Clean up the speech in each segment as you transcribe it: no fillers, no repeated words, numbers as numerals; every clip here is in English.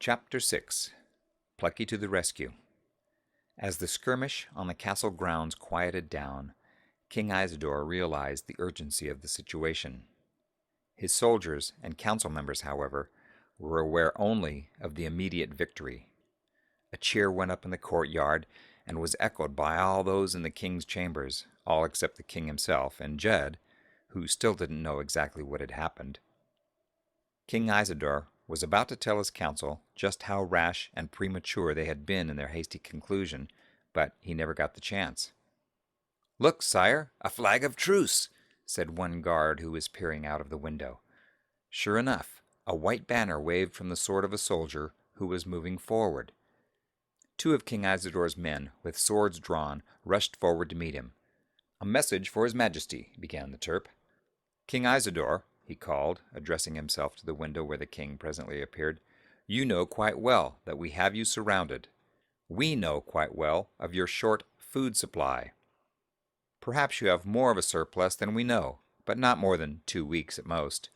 Chapter 6. Plucky to the Rescue. As the skirmish on the castle grounds quieted down, King Isidore realized the urgency of the situation. His soldiers and council members, however, were aware only of the immediate victory. A cheer went up in the courtyard and was echoed by all those in the king's chambers, all except the king himself and Jed, who still didn't know exactly what had happened. King Isidore was about to tell his council just how rash and premature they had been in their hasty conclusion, but he never got the chance. "Look, sire, a flag of truce," said one guard who was peering out of the window. Sure enough, a white banner waved from the sword of a soldier who was moving forward. Two of King Isidore's men, with swords drawn, rushed forward to meet him. "A message for His Majesty," began the Turp. "King Isidore," he called, addressing himself to the window where the king presently appeared, "you know quite well that we have you surrounded. We know quite well of your short food supply. Perhaps you have more of a surplus than we know, but not more than 2 weeks at most.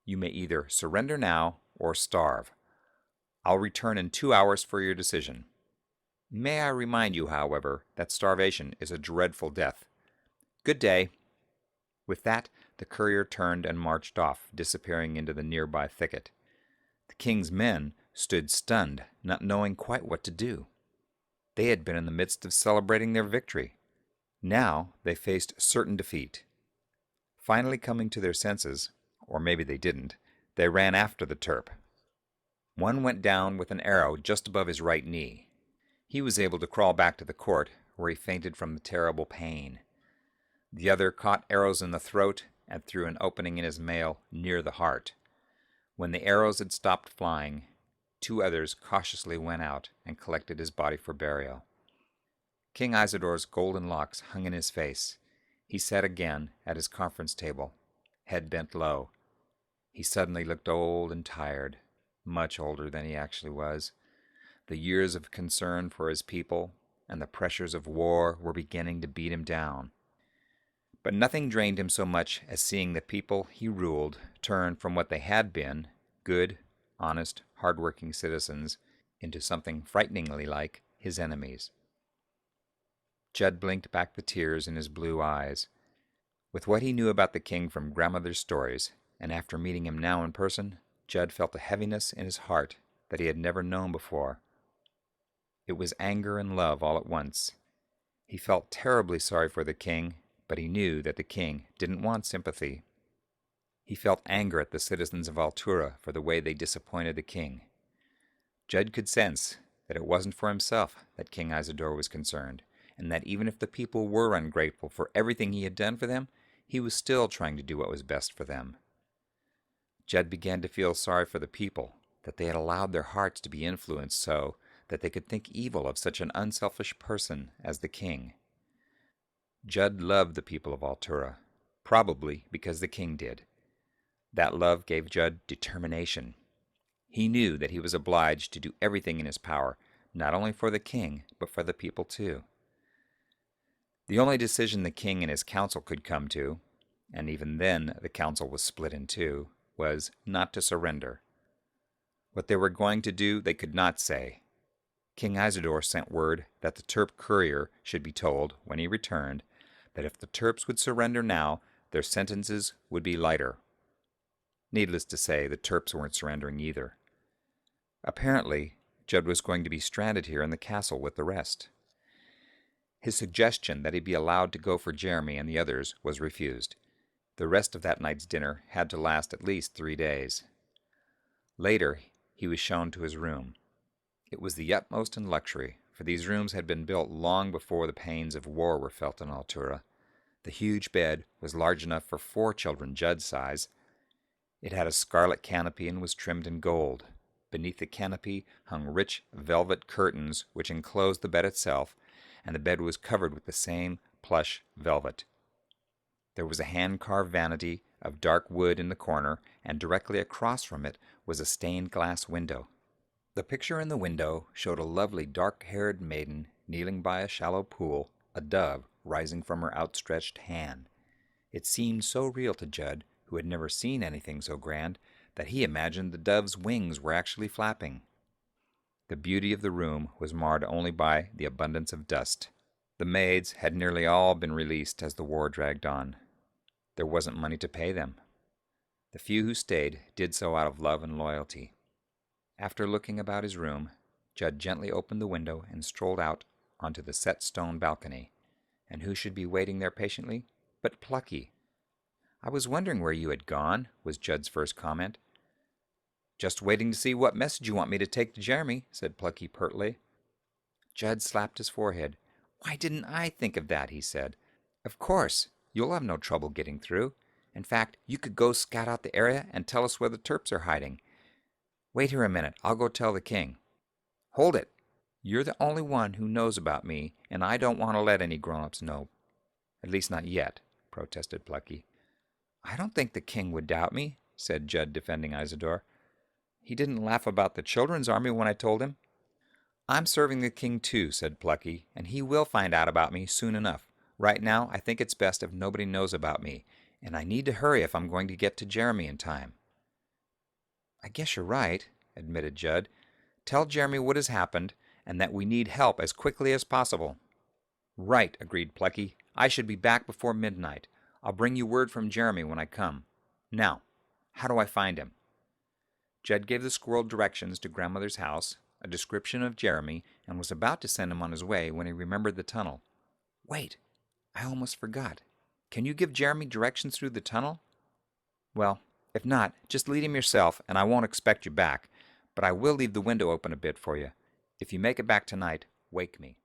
You may either surrender now or starve. I'll return in 2 hours for your decision. May I remind you, however, that starvation is a dreadful death. Good day." With that, the courier turned and marched off, disappearing into the nearby thicket. The king's men stood stunned, not knowing quite what to do. They had been in the midst of celebrating their victory. Now they faced certain defeat. Finally coming to their senses, or maybe they didn't, they ran after the Turp. One went down with an arrow just above his right knee. He was able to crawl back to the court, where he fainted from the terrible pain. The other caught arrows in the throat and through an opening in his mail near the heart. When the arrows had stopped flying, 2 others cautiously went out and collected his body for burial. King Isidore's golden locks hung in his face. He sat again at his conference table, head bent low. He suddenly looked old and tired, much older than he actually was. The years of concern for his people and the pressures of war were beginning to beat him down. But nothing drained him so much as seeing the people he ruled turn from what they had been, good, honest, hard-working citizens, into something frighteningly like his enemies. Judd blinked back the tears in his blue eyes. With what he knew about the king from grandmother's stories, and after meeting him now in person, Judd felt a heaviness in his heart that he had never known before. It was anger and love all at once. He felt terribly sorry for the king, but he knew that the king didn't want sympathy. He felt anger at the citizens of Altura for the way they disappointed the king. Judd could sense that it wasn't for himself that King Isidore was concerned, and that even if the people were ungrateful for everything he had done for them, he was still trying to do what was best for them. Judd began to feel sorry for the people, that they had allowed their hearts to be influenced so that they could think evil of such an unselfish person as the king. Judd loved the people of Altura, probably because the king did. That love gave Judd determination. He knew that he was obliged to do everything in his power, not only for the king, but for the people too. The only decision the king and his council could come to, and even then the council was split in two, was not to surrender. What they were going to do they could not say. King Isidore sent word that the Turp courier should be told, when he returned, that if the Turps would surrender now, their sentences would be lighter. Needless to say, the Turps weren't surrendering either. Apparently, Judd was going to be stranded here in the castle with the rest. His suggestion that he be allowed to go for Jeremy and the others was refused. The rest of that night's dinner had to last at least 3 days. Later, he was shown to his room. It was the utmost in luxury, for these rooms had been built long before the pains of war were felt in Altura. The huge bed was large enough for 4 children Judd's size. It had a scarlet canopy and was trimmed in gold. Beneath the canopy hung rich velvet curtains which enclosed the bed itself, and the bed was covered with the same plush velvet. There was a hand-carved vanity of dark wood in the corner, and directly across from it was a stained glass window. The picture in the window showed a lovely dark-haired maiden kneeling by a shallow pool, a dove rising from her outstretched hand. It seemed so real to Judd, who had never seen anything so grand, that he imagined the dove's wings were actually flapping. The beauty of the room was marred only by the abundance of dust. The maids had nearly all been released as the war dragged on. There wasn't money to pay them. The few who stayed did so out of love and loyalty. After looking about his room, Judd gently opened the window and strolled out onto the set stone balcony. And who should be waiting there patiently but Plucky? "I was wondering where you had gone," was Judd's first comment. "Just waiting to see what message you want me to take to Jeremy," said Plucky pertly. Judd slapped his forehead. "Why didn't I think of that?" he said. "Of course, you'll have no trouble getting through. In fact, you could go scout out the area and tell us where the Terps are hiding. Wait here a minute. I'll go tell the king." "Hold it. You're the only one who knows about me, and I don't want to let any grown-ups know. At least not yet," protested Plucky. "I don't think the king would doubt me," said Judd, defending Isidore. "He didn't laugh about the children's army when I told him." "I'm serving the king too," said Plucky, "and he will find out about me soon enough. Right now, I think it's best if nobody knows about me, and I need to hurry if I'm going to get to Jeremy in time." "I guess you're right," admitted Judd. "Tell Jeremy what has happened, and that we need help as quickly as possible." "Right," agreed Plucky. "I should be back before midnight. I'll bring you word from Jeremy when I come. Now, how do I find him?" Judd gave the squirrel directions to Grandmother's house, a description of Jeremy, and was about to send him on his way when he remembered the tunnel. "Wait, I almost forgot. Can you give Jeremy directions through the tunnel?" "Well, if not, just lead him yourself, and I won't expect you back. But I will leave the window open a bit for you. If you make it back tonight, wake me."